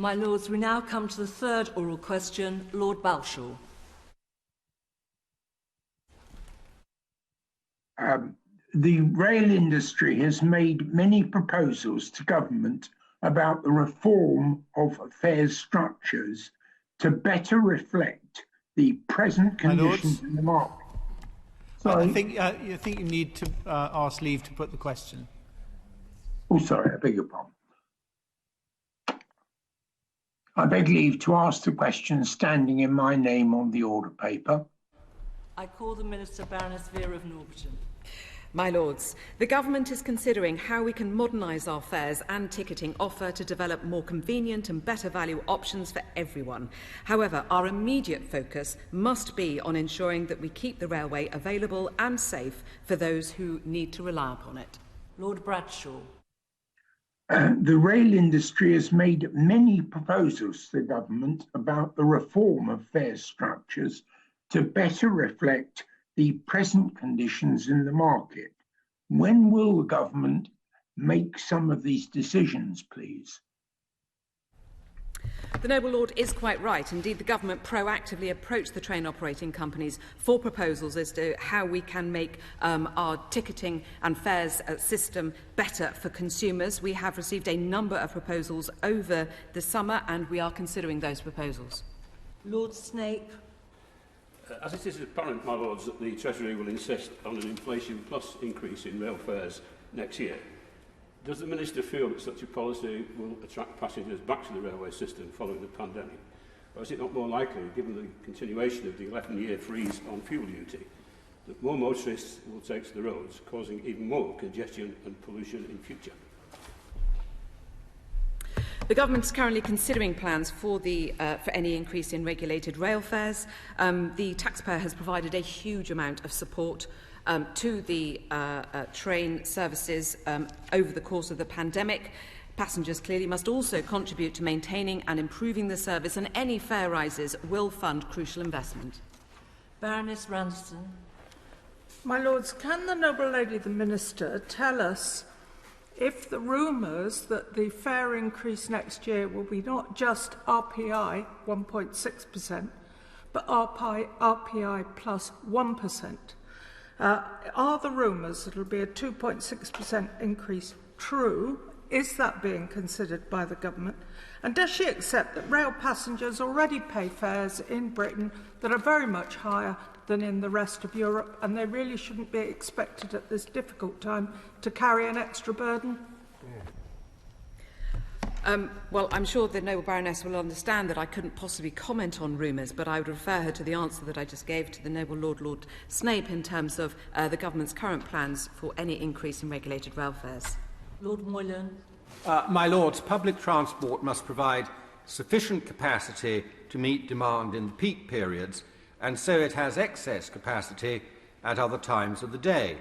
My Lords, we now come to the third oral question. Lord Balshaw. The rail industry has made many proposals to government about the reform of fares structures to better reflect the present conditions in the market. Sorry. I think you need to ask leave to put the question. Oh, sorry, I beg your pardon. I beg leave to ask the question standing in my name on the order paper. I call the Minister, Baroness Vera of Norbiton. My Lords, the Government is considering how we can modernise our fares and ticketing offer to develop more convenient and better value options for everyone. However, our immediate focus must be on ensuring that we keep the railway available and safe for those who need to rely upon it. Lord Bradshaw. The rail industry has made many proposals to the government about the reform of fare structures to better reflect the present conditions in the market. When will the government make some of these decisions, please? The Noble Lord is quite right. Indeed, the Government proactively approached the train operating companies for proposals as to how we can make our ticketing and fares system better for consumers. We have received a number of proposals over the summer and we are considering those proposals. Lord Snape. As it is apparent, my Lords, that the Treasury will insist on an inflation plus increase in rail fares next year, does the Minister feel that such a policy will attract passengers back to the railway system following the pandemic? Or is it not more likely, given the continuation of the 11-year freeze on fuel duty, that more motorists will take to the roads, causing even more congestion and pollution in future? The Government is currently considering plans for any increase in regulated rail fares. The taxpayer has provided a huge amount of support to the train services over the course of the pandemic. Passengers clearly must also contribute to maintaining and improving the service, and any fare rises will fund crucial investment. Baroness Ranston. My Lords, can the Noble Lady the Minister tell us if the rumours that the fare increase next year will be not just RPI 1.6%, but RPI plus 1%, are the rumours that it will be a 2.6% increase true? Is that being considered by the Government? And does she accept that rail passengers already pay fares in Britain that are very much higher than in the rest of Europe, and they really shouldn't be expected at this difficult time to carry an extra burden? Well, I'm sure the Noble Baroness will understand that I couldn't possibly comment on rumours, but I would refer her to the answer that I just gave to the Noble Lord Snape in terms of the Government's current plans for any increase in regulated rail fares. Lord Moylan. My Lords, public transport must provide sufficient capacity to meet demand in peak periods, and so it has excess capacity at other times of the day.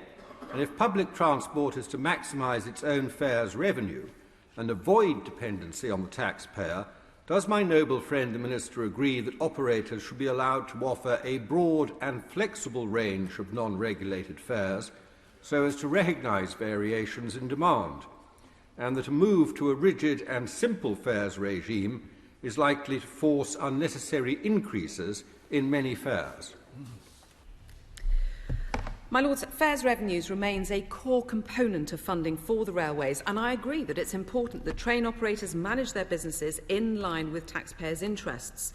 And if public transport is to maximise its own fares revenue and avoid dependency on the taxpayer, does my noble friend the Minister agree that operators should be allowed to offer a broad and flexible range of non-regulated fares so as to recognise variations in demand, and that a move to a rigid and simple fares regime is likely to force unnecessary increases in many fares? My Lords, fares revenues remains a core component of funding for the railways, and I agree that it's important that train operators manage their businesses in line with taxpayers' interests.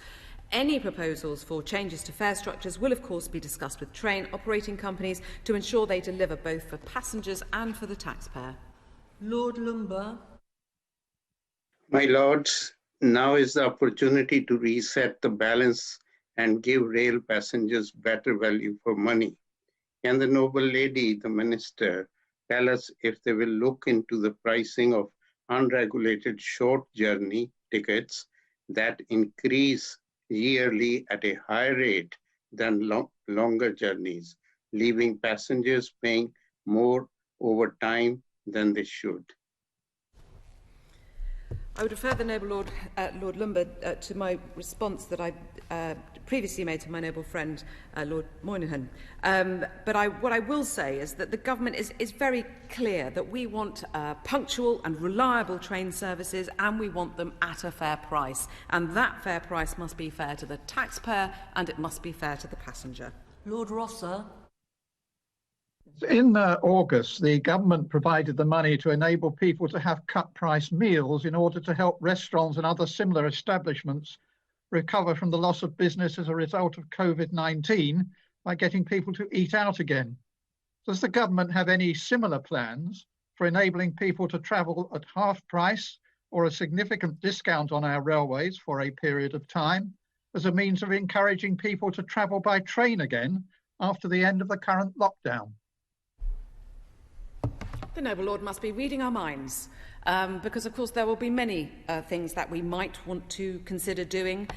Any proposals for changes to fare structures will, of course, be discussed with train operating companies to ensure they deliver both for passengers and for the taxpayer. Lord Lumber. My Lords, now is the opportunity to reset the balance and give rail passengers better value for money. Can the Noble Lady, the Minister, tell us if they will look into the pricing of unregulated short journey tickets that increase yearly at a higher rate than longer journeys, leaving passengers paying more over time than they should? I would refer the Noble Lord Lumber to my response that I previously made to my noble friend, Lord Moynihan. What I will say is that the government is very clear that we want punctual and reliable train services, and we want them at a fair price. And that fair price must be fair to the taxpayer, and it must be fair to the passenger. Lord Rosser. In August, the government provided the money to enable people to have cut-price meals in order to help restaurants and other similar establishments recover from the loss of business as a result of COVID-19 by getting people to eat out again. Does the government have any similar plans for enabling people to travel at half price or a significant discount on our railways for a period of time as a means of encouraging people to travel by train again after the end of the current lockdown? The noble lord must be reading our minds, because of course there will be many things that we might want to consider doing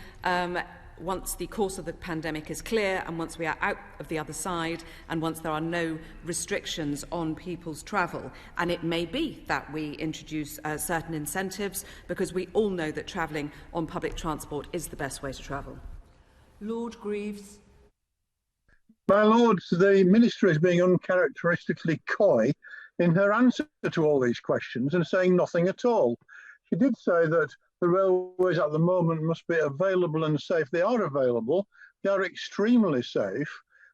once the course of the pandemic is clear, and once we are out of the other side, and once there are no restrictions on people's travel. And it may be that we introduce certain incentives, because we all know that travelling on public transport is the best way to travel. Lord Greaves. My lords, the Minister is being uncharacteristically coy in her answer to all these questions and saying nothing at all. She did say that the railways at the moment must be available and safe. They are available. They are extremely safe.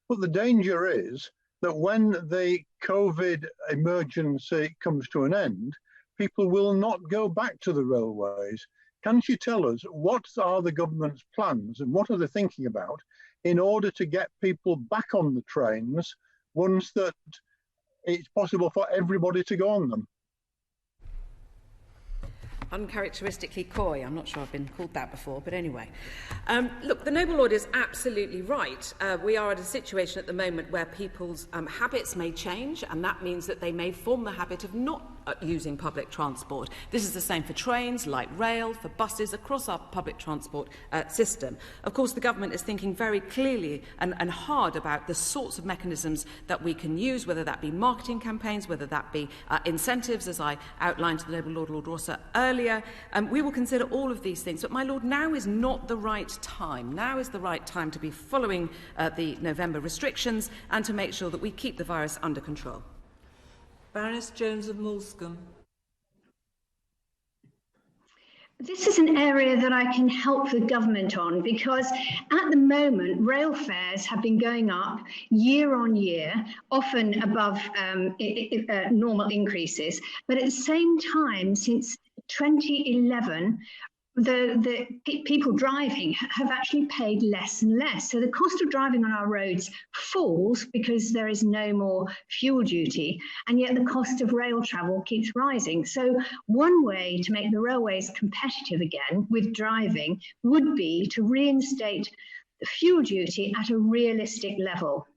But the danger is that when the COVID emergency comes to an end, people will not go back to the railways. Can she tell us what are the government's plans and what are they thinking about in order to get people back on the trains once that it's possible for everybody to go on them? Uncharacteristically coy. I'm not sure I've been called that before, but anyway. Look, the noble lord is absolutely right. We are at a situation at the moment where people's habits may change, and that means that they may form the habit of not using public transport. This is the same for trains, light rail, for buses, across our public transport system. Of course, the government is thinking very clearly and hard about the sorts of mechanisms that we can use, whether that be marketing campaigns, whether that be incentives, as I outlined to the noble lord, Lord Rosser, earlier. We will consider all of these things. But, my lord, now is not the right time. Now is the right time to be following the November restrictions and to make sure that we keep the virus under control. Baroness Jones of Moulscombe. This is an area that I can help the government on, because at the moment rail fares have been going up year on year, often above normal increases. But at the same time, since 2011, the people driving have actually paid less and less. So the cost of driving on our roads falls because there is no more fuel duty, and yet the cost of rail travel keeps rising. So one way to make the railways competitive again with driving would be to reinstate the fuel duty at a realistic level.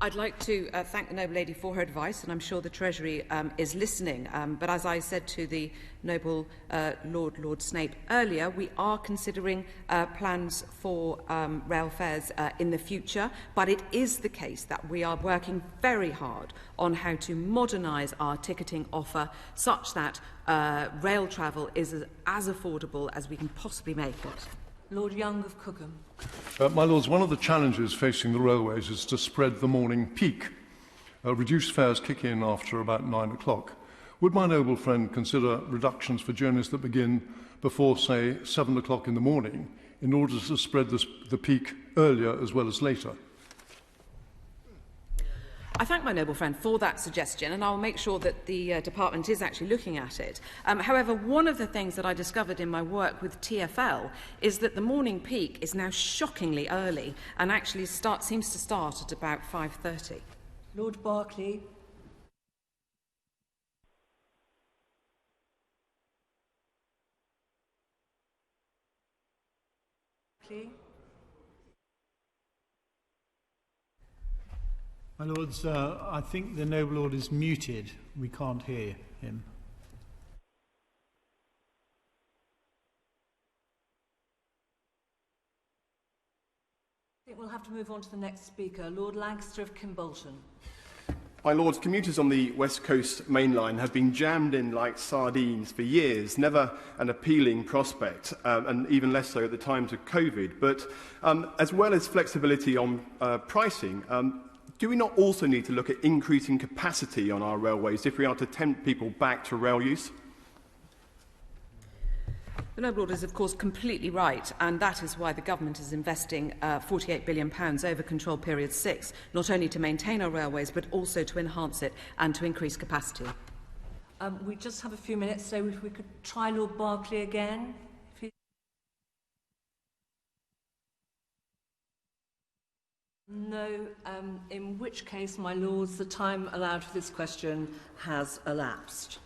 I'd like to thank the noble lady for her advice, and I'm sure the Treasury is listening. But as I said to the noble Lord Snape earlier, we are considering plans for rail fares in the future. But it is the case that we are working very hard on how to modernise our ticketing offer such that rail travel is as affordable as we can possibly make it. Lord Young of Cookham. My Lords, one of the challenges facing the railways is to spread the morning peak. Reduced fares kick in after about 9 o'clock. Would my noble friend consider reductions for journeys that begin before, say, 7 o'clock in the morning in order to spread the peak earlier as well as later? I thank my noble friend for that suggestion, and I'll make sure that the department is actually looking at it. However, one of the things that I discovered in my work with TfL is that the morning peak is now shockingly early and actually seems to start at about 5:30. Lord Berkeley. My Lords, I think the noble lord is muted. We can't hear him. I think we'll have to move on to the next speaker, Lord Lancaster of Kimbolton. My Lords, commuters on the West Coast Main Line have been jammed in like sardines for years, never an appealing prospect, and even less so at the times of COVID. But as well as flexibility on pricing, do we not also need to look at increasing capacity on our railways if we are to tempt people back to rail use? The Noble Lord is, of course, completely right, and that is why the Government is investing £48 billion over Control Period 6, not only to maintain our railways, but also to enhance it and to increase capacity. We just have a few minutes, so if we could try Lord Berkeley again. No, in which case, my Lords, the time allowed for this question has elapsed.